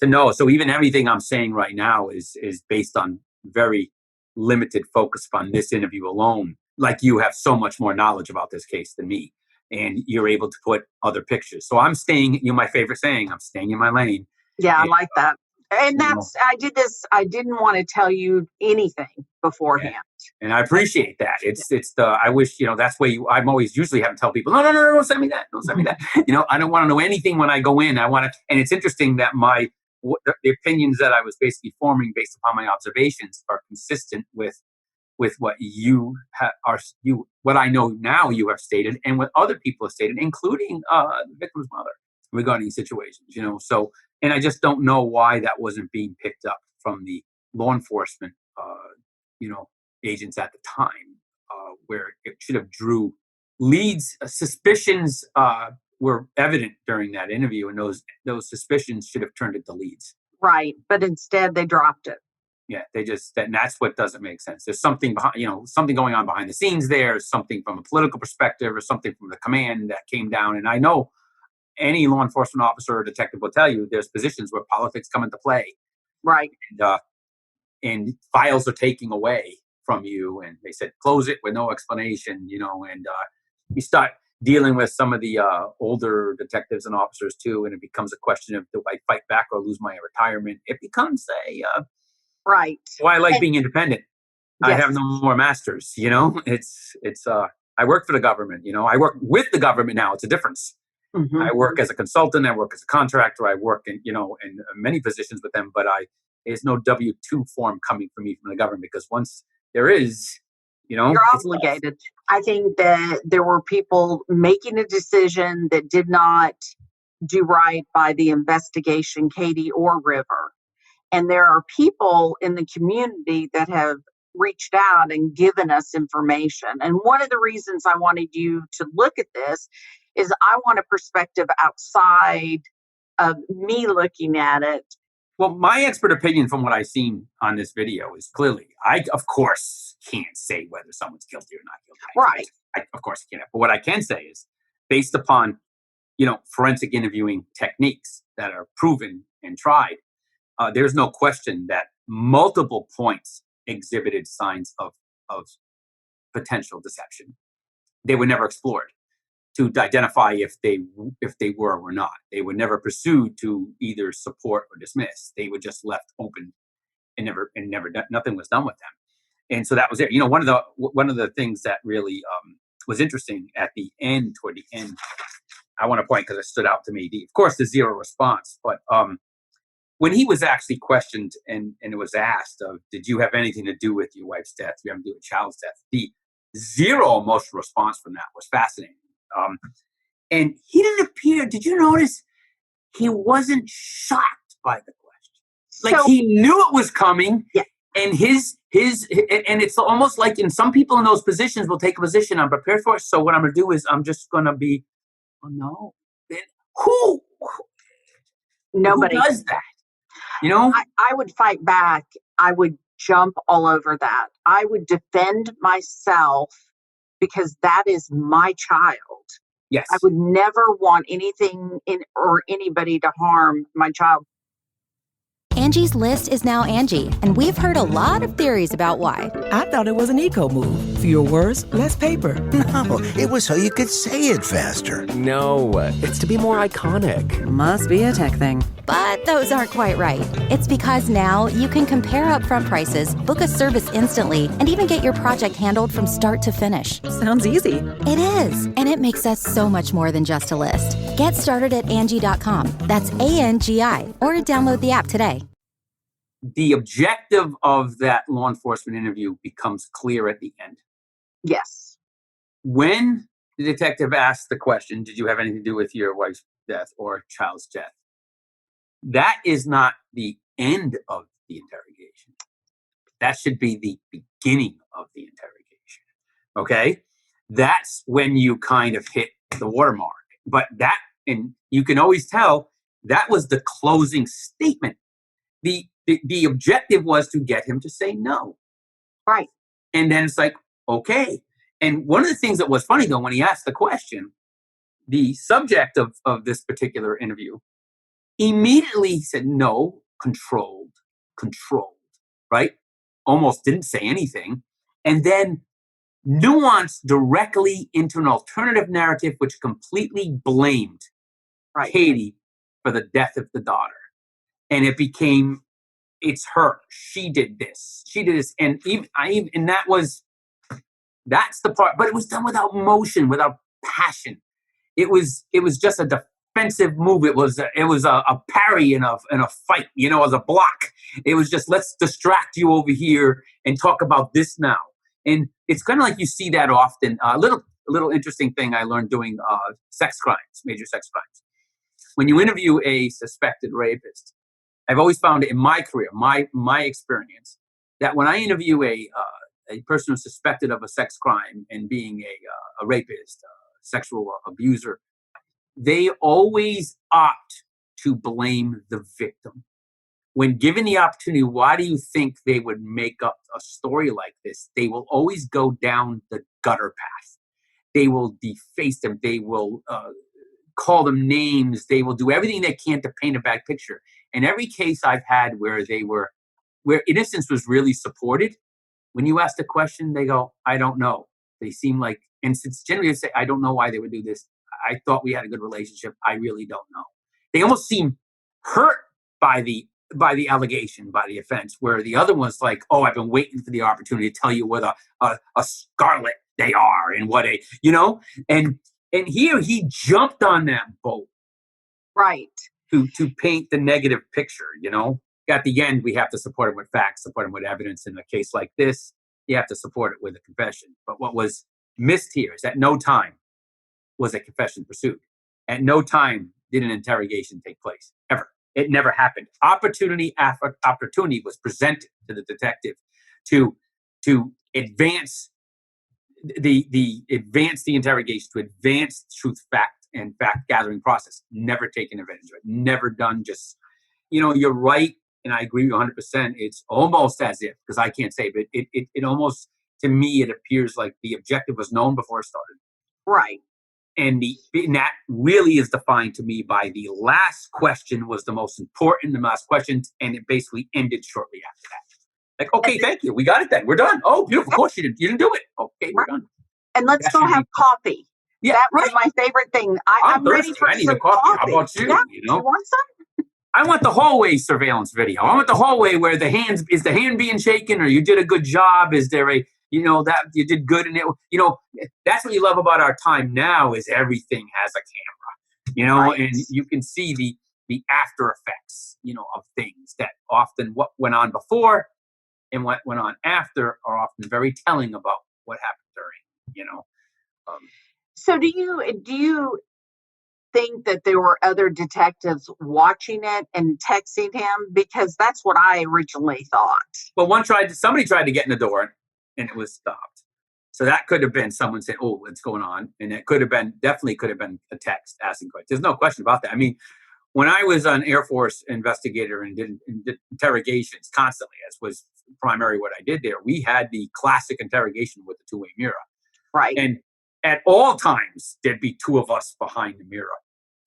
to know. So even everything I'm saying right now is based on very limited focus on this interview alone. Like, you have so much more knowledge about this case than me, and you're able to put other pictures. So I'm staying, my favorite saying, I'm staying in my lane. Yeah, I And, like that. And I did this, I didn't want to tell you anything beforehand. And I appreciate that. I wish, that's why I'm always usually having to tell people, no, don't send me that. Don't send me that. I don't want to know anything when I go in. And it's interesting that the opinions that I was basically forming based upon my observations are consistent with what what I know now you have stated, and what other people have stated, including the victim's mother, regarding situations. So, and I just don't know why that wasn't being picked up from the law enforcement, agents at the time, where it should have drew leads. Suspicions were evident during that interview, and those suspicions should have turned into leads. Right, but instead they dropped it. Yeah, and that's what doesn't make sense. There's something behind, something going on behind the scenes there, something from a political perspective, or something from the command that came down. And I know any law enforcement officer or detective will tell you there's positions where politics come into play. Right. And files are taking away from you, and they said close it with no explanation, and you start dealing with some of the older detectives and officers too, and it becomes a question of, do I fight back or lose my retirement? It becomes right. I like being independent. Yes. I have no more masters. It's I work for the government. I work with the government now. It's a difference. Mm-hmm. I work as a consultant. I work as a contractor. I work in many positions with them, but there's no W-2 form coming from me from the government, because once there is, you're obligated. I think that there were people making a decision that did not do right by the investigation, Katie or River. And there are people in the community that have reached out and given us information. And one of the reasons I wanted you to look at this is I want a perspective outside of me looking at it. Well, my expert opinion from what I've seen on this video is clearly, I, of course, can't say whether someone's guilty or not guilty. Right. Of course, I can't. But what I can say is, based upon, forensic interviewing techniques that are proven and tried, there's no question that multiple points exhibited signs of potential deception. They were never explored to identify if they were or not. They were never pursued to either support or dismiss. They were just left open, and nothing was done with them. And so that was it. One of the things that really was interesting toward the end, I want to point, because it stood out to me. Of course, the zero response, but when he was actually questioned and it was asked, did you have anything to do with your wife's death? Do you have anything to do with child's death? The zero emotional response from that was fascinating. And he didn't appear, did you notice he wasn't shocked by the question? Like he knew it was coming. Yeah. And and it's almost like in some people in those positions will take a position, I'm prepared for it. So what I'm going to do is I'm just going to be, oh no. Then nobody who does that? You know? I would fight back. I would jump all over that. I would defend myself because that is my child. Yes. I would never want anything or anybody to harm my child. Angie's List is now Angie, and we've heard a lot of theories about why. I thought it was an eco move. Fewer words, less paper. No, it was so you could say it faster. No, it's to be more iconic. Must be a tech thing. But those aren't quite right. It's because now you can compare upfront prices, book a service instantly, and even get your project handled from start to finish. Sounds easy. It is, and it makes us so much more than just a list. Get started at Angie.com. That's ANGI, or download the app today. The objective of that law enforcement interview becomes clear at the end. Yes. When the detective asks the question, did you have anything to do with your wife's death or child's death? That is not the end of the interrogation. That should be the beginning of the interrogation. Okay? That's when you kind of hit the watermark. But and you can always tell, that was the closing statement. The objective was to get him to say no. Right. And then it's like, okay. And one of the things that was funny, though, when he asked the question, the subject of this particular interview immediately said, no, controlled, right? Almost didn't say anything. And then nuanced directly into an alternative narrative, which completely blamed Katie for the death of the daughter. And it became, it's her. She did this. And that's the part, but it was done without emotion, without passion. It was just a defensive move. It was a parry in a fight, as a block. It was just, let's distract you over here and talk about this now. And it's kind of like you see that often. A little interesting thing I learned doing sex crimes, major sex crimes. When you interview a suspected rapist, I've always found in my career, my experience, that when I interview a person who's suspected of a sex crime and being a rapist, sexual abuser, they always opt to blame the victim. When given the opportunity, why do you think they would make up a story like this? They will always go down the gutter path. They will deface them. They will call them names. They will do everything they can to paint a bad picture. In every case I've had where innocence was really supported, when you ask the question, they go, I don't know. They seem like, and since generally they say, I don't know why they would do this. I thought we had a good relationship. I really don't know. They almost seem hurt by the allegation, by the offense, where the other one's like, oh, I've been waiting for the opportunity to tell you what a scarlet they are and what and here he jumped on that boat. Right. To paint the negative picture, At the end, we have to support him with facts, support him with evidence. In a case like this, you have to support it with a confession. But what was missed here is at no time was a confession pursued. At no time did an interrogation take place, ever. It never happened. Opportunity after opportunity was presented to the detective to advance the interrogation, to advance truth, fact, and fact gathering process. Never taken advantage of it. Never done. Just, you're right, and I agree with you 100%. It's almost as if, because I can't say, but it almost, to me, it appears like the objective was known before it started. Right. And that really is defined to me by the last question was the most important, the last question, and it basically ended shortly after that. Like, okay, thank you. We got it then. We're done. Oh, beautiful. Of course you didn't do it. Okay, we're done. And let's go have coffee. Yeah, that was my favorite thing. I'm ready for I need a coffee. How about you? Yeah, you want some? I want the hallway surveillance video. I want the hallway where is the hand being shaken, or you did a good job? Is there that you did good in it? That's what you love about our time now is everything has a camera, right. And you can see the after effects, of things that often what went on before and what went on after are often very telling about what happened during, um, So do you think that there were other detectives watching it and texting him? Because that's what I originally thought. But somebody tried to get in the door and it was stopped. So that could have been someone saying, "Oh, what's going on?" And it definitely could have been a text asking questions. There's no question about that. I mean, when I was an Air Force investigator and did interrogations constantly, as was primary what I did there, we had the classic interrogation with the two-way mirror. Right. And at all times, there'd be two of us behind the mirror.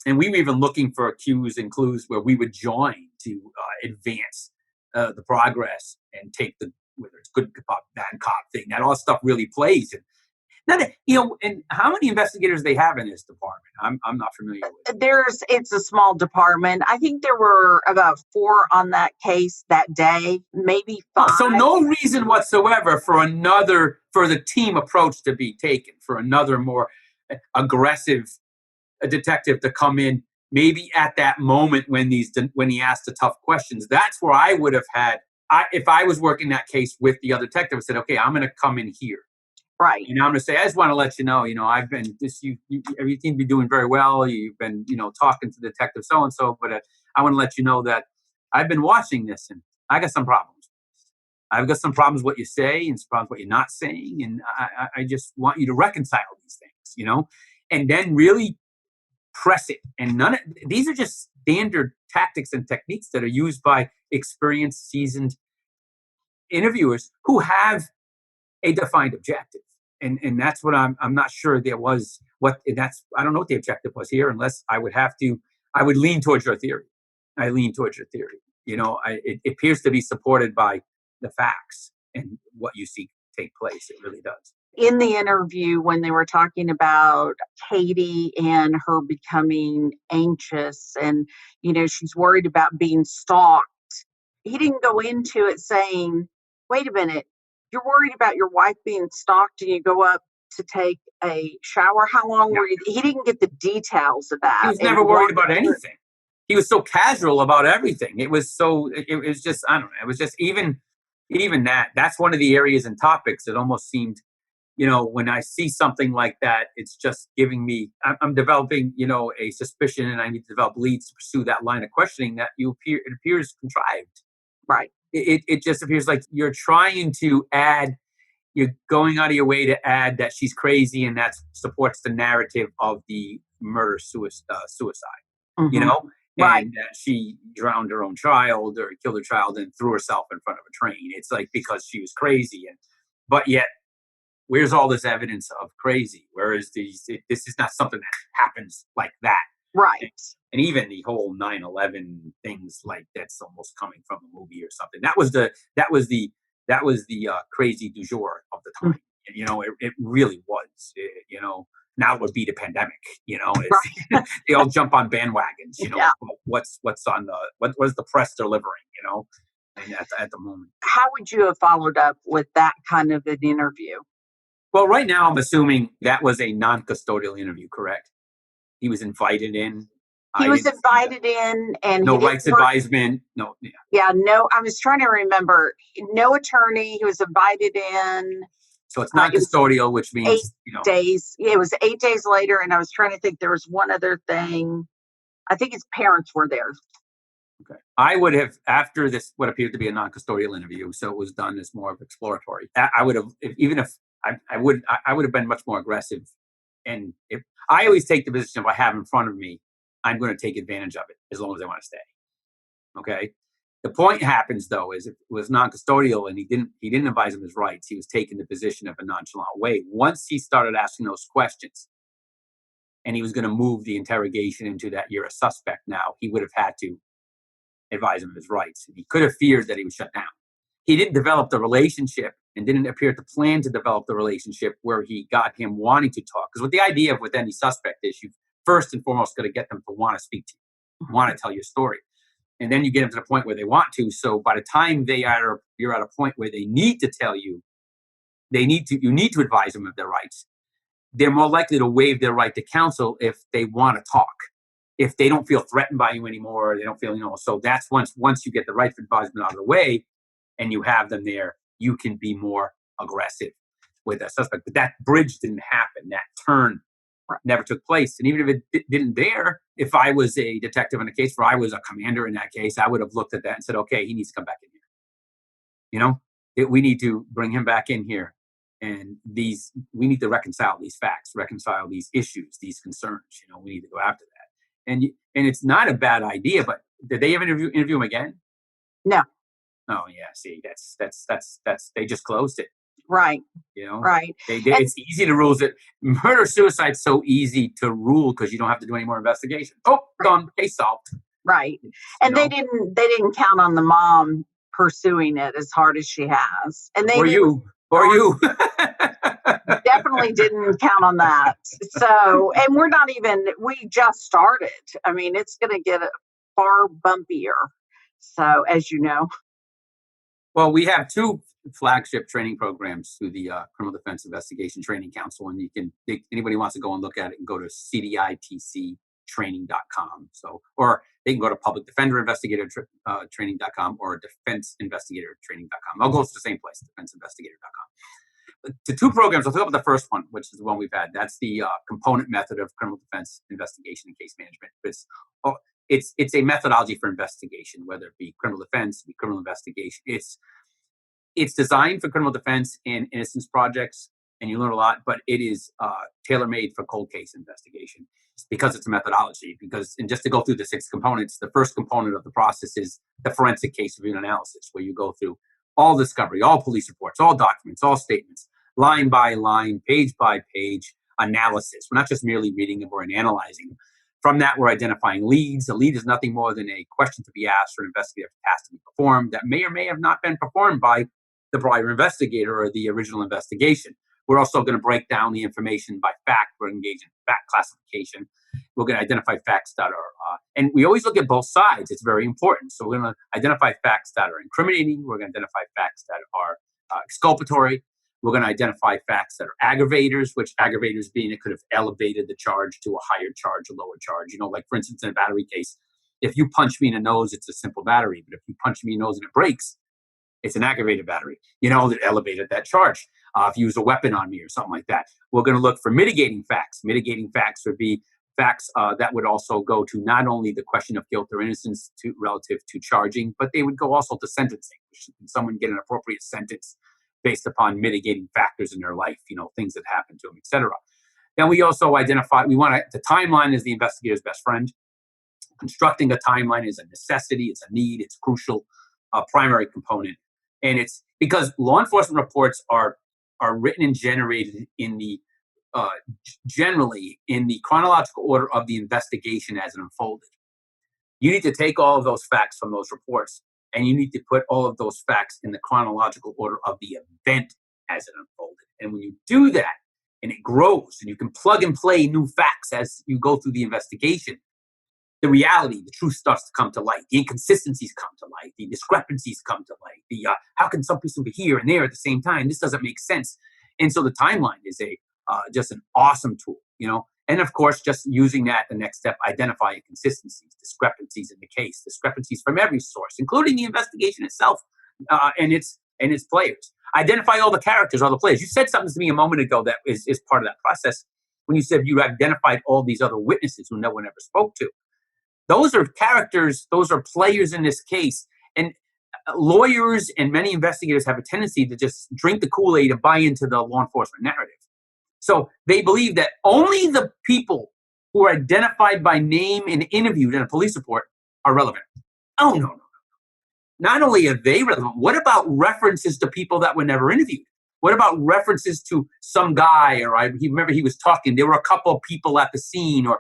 And we were even looking for cues and clues where we would join to advance the progress and take whether it's good cop, bad cop thing. That all stuff really plays. And and how many investigators they have in this department? I'm not familiar with. It's a small department. I think there were about 4 on that case that day, maybe 5. So no reason whatsoever for the team approach to be taken, for another more aggressive detective to come in, maybe at that moment when he asked the tough questions. That's where I would have had, if I was working that case with the other detective, I said, okay, I'm going to come in here. Right. And I'm going to say, I just want to let you know, I've been everything seem to be doing very well. You've been, talking to Detective so-and-so, but I want to let you know that I've been watching this and I got some problems. I've got some problems what you say and some problems what you're not saying. And I just want you to reconcile these things, and then really press it. And these are just standard tactics and techniques that are used by experienced, seasoned interviewers who have a defined objective. And that's what I'm not sure there was I don't know what the objective was here, unless I would lean towards your theory. It appears to be supported by the facts and what you see take place. It really does. In the interview, when they were talking about Katie and her becoming anxious and, she's worried about being stalked, he didn't go into it saying, wait a minute, you're worried about your wife being stalked and you go up to take a shower. How long were you? He didn't get the details of that. He was never worried about anything. He was so casual about everything. It was just, I don't know. It was just even that's one of the areas and topics that almost seemed, when I see something like that, it's just giving me, I'm developing, a suspicion, and I need to develop leads to pursue that line of questioning that it appears contrived. Right. It just appears like you're trying to you're going out of your way to add that she's crazy, and that supports the narrative of the murder suicide, Mm-hmm. Right. And that she drowned her own child or killed her child and threw herself in front of a train. It's like because she was crazy, but yet where's all this evidence of crazy? Whereas this is not something that happens like that. Right. And even the whole 9/11 things, like that's almost coming from a movie or something. That was the crazy du jour of the time. It really was. Now it would be the pandemic. They all jump on bandwagons. Yeah. What's on what is the press delivering? And at the moment. How would you have followed up with that kind of an interview? Well, right now I'm assuming that was a non-custodial interview, correct? He was invited in. He was invited in, and no rights advisement. No. Yeah. Yeah. No, I was trying to remember. No attorney. He was invited in. So it's non-custodial, which means 8 days. Yeah, it was 8 days later, and I was trying to think. There was one other thing. I think his parents were there. Okay. I would have, after this, what appeared to be a non-custodial interview, so it was done as more of exploratory. I would have, I would have been much more aggressive. And if I always take the position, if I have in front of me, I'm going to take advantage of it as long as I want to stay. Okay. The point happens though is if it was non-custodial and he didn't advise him his rights, he was taking the position of a nonchalant way. Once he started asking those questions, and he was going to move the interrogation into that you're a suspect now, he would have had to advise him of his rights. He could have feared that he was shut down. He didn't develop the relationship and didn't appear to plan to develop the relationship where he got him wanting to talk. Because what the idea of with any suspect is you first and foremost got to get them to want to speak to you, want to tell your story. And then you get them to the point where they want to. So by the time you're at a point where they need to tell you, you need to advise them of their rights. They're more likely to waive their right to counsel if they want to talk. if they don't feel threatened by you anymore, they don't feel, so that's once you get the right advisement out of the way and you have them there, you can be more aggressive with a suspect. But that bridge didn't happen. That turn never took place. And even if it didn't there, if I was a detective in a case, or I was a commander in that case, I would have looked at that and said, okay, he needs to come back in here. We need to bring him back in here. And we need to reconcile these facts, reconcile these issues, these concerns. We need to go after that. And it's not a bad idea, but did they ever interview him again? No. Oh yeah. See, that's they just closed it. Right. Right. It's easy to rule it. Murder suicide's so easy to rule because you don't have to do any more investigation. Oh, done. Case solved. Right. And they didn't count on the mom pursuing it as hard as she has. And they you definitely didn't count on that. So, and we just started. I mean, it's going to get far bumpier. So, as you know. Well, we have 2 flagship training programs through the Criminal Defense Investigation Training Council, and anybody wants to go and look at it and go to cditctraining.com. Or they can go to Public Defender Investigator training.com or Defense Investigator training.com. I'll go to the same place, defenseinvestigator.com. The 2 programs, I'll talk about the first one, which is the one we've had. That's the component method of criminal defense investigation and case management. It's a methodology for investigation, whether it be criminal defense, be criminal investigation. It's designed for criminal defense and innocence projects, and you learn a lot, but it is tailor-made for cold case investigation because it's a methodology. And just to go through the 6 components, the first component of the process is the forensic case review and analysis, where you go through all discovery, all police reports, all documents, all statements, line by line, page by page analysis. We're not just merely reading them, we're analyzing them. From that, we're identifying leads. A lead is nothing more than a question to be asked or an investigative task to be performed that may or may have not been performed by the prior investigator or the original investigation. We're also going to break down the information by fact. We're engaged in fact classification. We're going to identify facts that are, and we always look at both sides. It's very important. So we're going to identify facts that are incriminating. We're going to identify facts that are exculpatory. We're going to identify facts that are aggravators, which aggravators being it could have elevated the charge to a higher charge, a lower charge. Like, for instance, in a battery case, if you punch me in the nose, it's a simple battery. But if you punch me in the nose and it breaks, it's an aggravated battery, that elevated that charge. If you use a weapon on me or something like that. We're going to look for mitigating facts. Mitigating facts would be facts that would also go to not only the question of guilt or innocence relative to charging, but they would go also to sentencing. Should someone get an appropriate sentence based upon mitigating factors in their life, things that happen to them, etc. Then we also identify, the timeline is the investigator's best friend. Constructing a timeline is a necessity, it's a need, it's crucial, primary component. And it's because law enforcement reports are written and generated in the generally in the chronological order of the investigation as it unfolded. You need to take all of those facts from those reports, and you need to put all of those facts in the chronological order of the event as it unfolded. And when you do that, and it grows, and you can plug and play new facts as you go through the investigation, the reality, the truth starts to come to light. The inconsistencies come to light. The discrepancies come to light. The how can some person be here and there at the same time? This doesn't make sense. And so the timeline is just an awesome tool, And of course, just using that, the next step, identify inconsistencies, discrepancies in the case, discrepancies from every source, including the investigation itself and its players. Identify all the characters, all the players. You said something to me a moment ago that is part of that process when you said you identified all these other witnesses who no one ever spoke to. Those are characters, those are players in this case. And lawyers and many investigators have a tendency to just drink the Kool-Aid and buy into the law enforcement narrative. So they believe that only the people who are identified by name and interviewed in a police report are relevant. Oh, no. Not only are they relevant, what about references to people that were never interviewed? What about references to some guy, or remember he was talking, there were a couple of people at the scene, or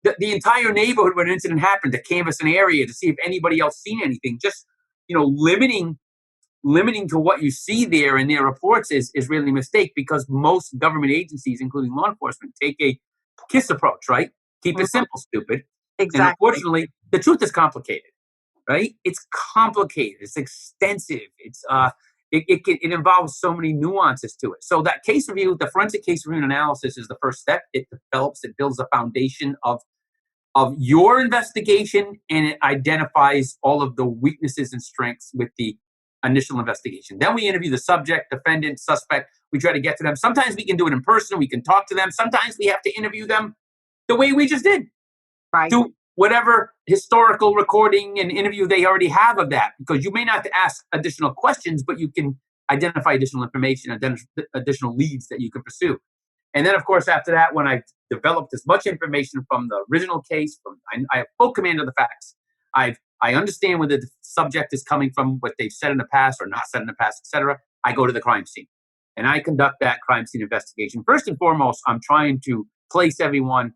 the entire neighborhood when an incident happened to canvass an area to see if anybody else seen anything. Just, limiting to what you see there in their reports is really a mistake, because most government agencies, including law enforcement, take a KISS approach, right? Keep it simple, stupid. Exactly. And unfortunately, the truth is complicated, right? It's complicated. It's extensive. It involves so many nuances to it. So that case review, the forensic case review and analysis is the first step. It builds a foundation of of your investigation, and it identifies all of the weaknesses and strengths with the initial investigation. Then we interview the subject, defendant, suspect. We try to get to them. Sometimes we can do it in person. We can talk to them. Sometimes we have to interview them the way we just did. Right. Do whatever historical recording and interview they already have of that, because you may not have to ask additional questions, but you can identify additional information, additional leads that you can pursue. And then, of course, after that, when I've developed as much information from the original case, I have full command of the facts. I understand where the subject is coming from, what they've said in the past or not said in the past, etc. I go to the crime scene and I conduct that crime scene investigation. First and foremost, I'm trying to place everyone,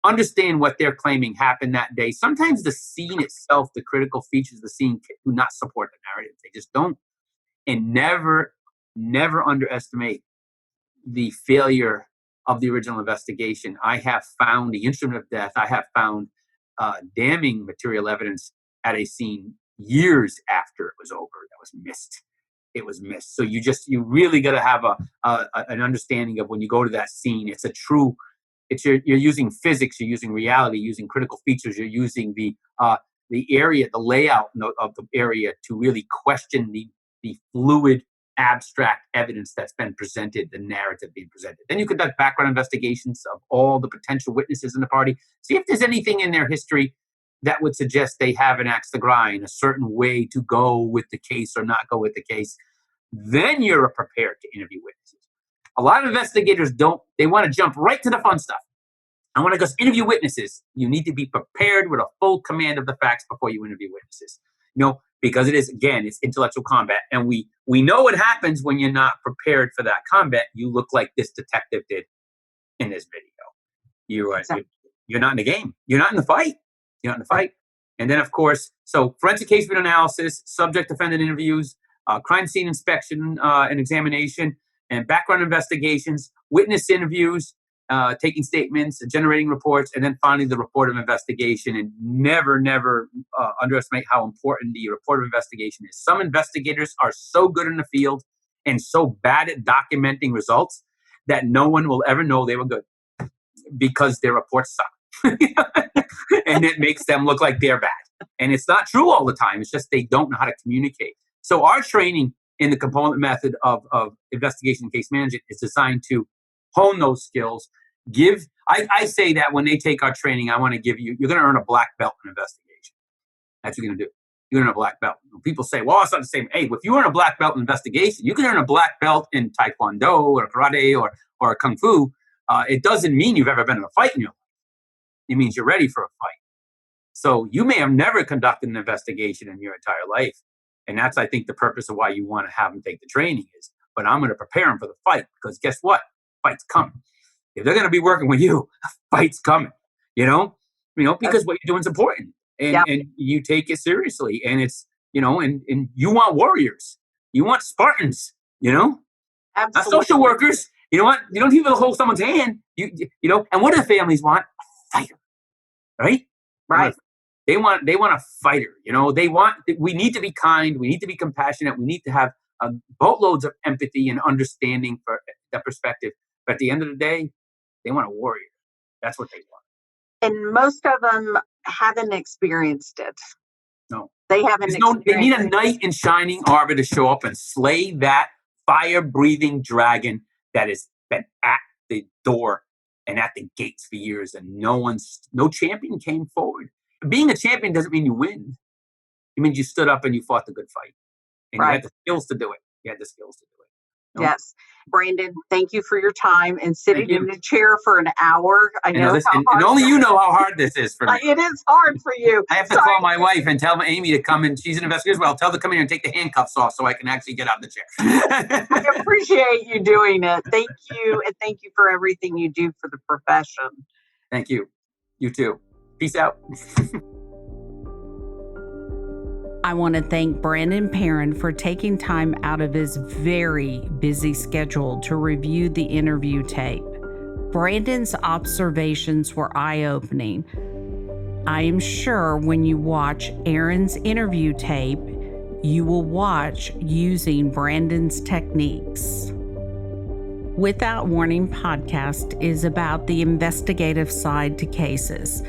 understand what they're claiming happened that day. Sometimes the scene itself, the critical features of the scene do not support the narrative. They just don't. And never underestimate the failure of the original investigation. I have found the instrument of death. I have found damning material evidence at a scene years after it was over that was missed. It was missed. So you really got to have an understanding of when you go to that scene. You're using physics, you're using reality, using critical features, you're using the area, the layout of the area to really question the fluid, abstract evidence that's been presented, the narrative being presented. Then you conduct background investigations of all the potential witnesses in the party. See if there's anything in their history that would suggest they have an axe to grind, a certain way to go with the case or not go with the case. Then you're prepared to interview witnesses. A lot of investigators they want to jump right to the fun stuff. I want to go interview witnesses. You need to be prepared with a full command of the facts before you interview witnesses. Because it's intellectual combat. And we know what happens when you're not prepared for that combat. You look like this detective did in this video. You're not in the game. You're not in the fight. And then, of course, so forensic case video analysis, subject defendant interviews, crime scene inspection and examination, and background investigations, witness interviews, taking statements, generating reports, and then finally the report of investigation. And never underestimate how important the report of investigation is. Some investigators are so good in the field and so bad at documenting results that no one will ever know they were good because their reports suck. And it makes them look like they're bad. And it's not true all the time. It's just they don't know how to communicate. So our training in the component method of investigation and case management is designed to hone those skills. I say that when they take our training, I want to give you're going to earn a black belt in investigation. That's what you're going to do. You're going to earn a black belt. When people say, well, it's not the same. Hey, if you earn a black belt in investigation, you can earn a black belt in Taekwondo or karate or Kung Fu. It doesn't mean you've ever been in a fight in your life. It means you're ready for a fight. So you may have never conducted an investigation in your entire life. And that's, I think, the purpose of why you want to have them take the training is, but I'm going to prepare them for the fight because guess what? Fight's coming. If they're going to be working with you, a fight's coming, because what you're doing is important and you take it seriously. And it's, and you want warriors, you want Spartans, Absolutely. Not social workers. You know what? You don't even hold someone's hand, and what do the families want? A fighter, right? Right. They want a fighter, we need to be kind. We need to be compassionate. We need to have boatloads of empathy and understanding for that perspective. But at the end of the day, they want a warrior. That's what they want. And most of them haven't experienced it. No. They haven't experienced They need a knight in shining armor to show up and slay that fire-breathing dragon that has been at the door and at the gates for years, and no champion came forward. Being a champion doesn't mean you win. It means you stood up and you fought the good fight. And you had the skills to do it. Yes. Brandon, thank you for your time and sitting in the chair for an hour. I know and only you know how hard this is for me. It is hard for you. I have to call my wife and tell Amy to come in. She's an investigator as well. Tell her to come in here and take the handcuffs off so I can actually get out of the chair. I appreciate you doing it. Thank you. And thank you for everything you do for the profession. Thank you. You too. Peace out. I want to thank Brandon Perron for taking time out of his very busy schedule to review the interview tape. Brandon's observations were eye-opening. I am sure when you watch Aaron's interview tape, you will watch using Brandon's techniques. Without Warning podcast is about the investigative side to cases.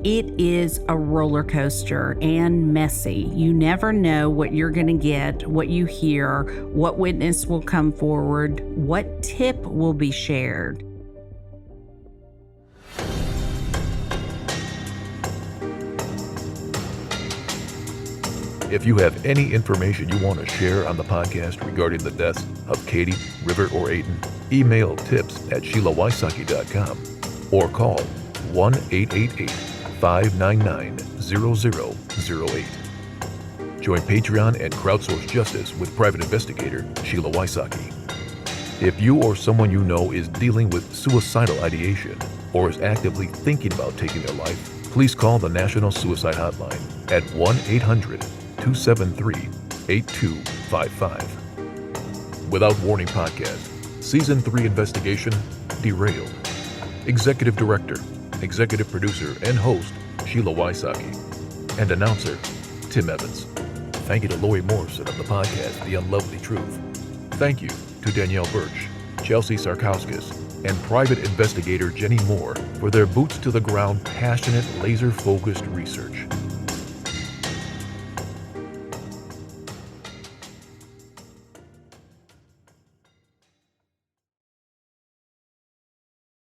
It is a roller coaster and messy. You never know what you're going to get, what you hear, what witness will come forward, what tip will be shared. If you have any information you want to share on the podcast regarding the deaths of Katie, River, or Aiden, email tips@SheilaWysocki.com or call 1-888-599-0008. Join Patreon and crowdsource justice with private investigator Sheila Wysocki. If you or someone you know is dealing with suicidal ideation or is actively thinking about taking their life, please call the National Suicide Hotline at 1-800-273-8255. Without Warning Podcast, Season 3 Investigation, Derailed. Executive Director, Executive Producer, and Host, Sheila Wysocki. And Announcer, Tim Evans. Thank you to Lori Morrison of the podcast, The Unlovely Truth. Thank you to Danielle Birch, Chelsea Sarkauskas, and private investigator Jenny Moore for their boots-to-the-ground, passionate, laser-focused research.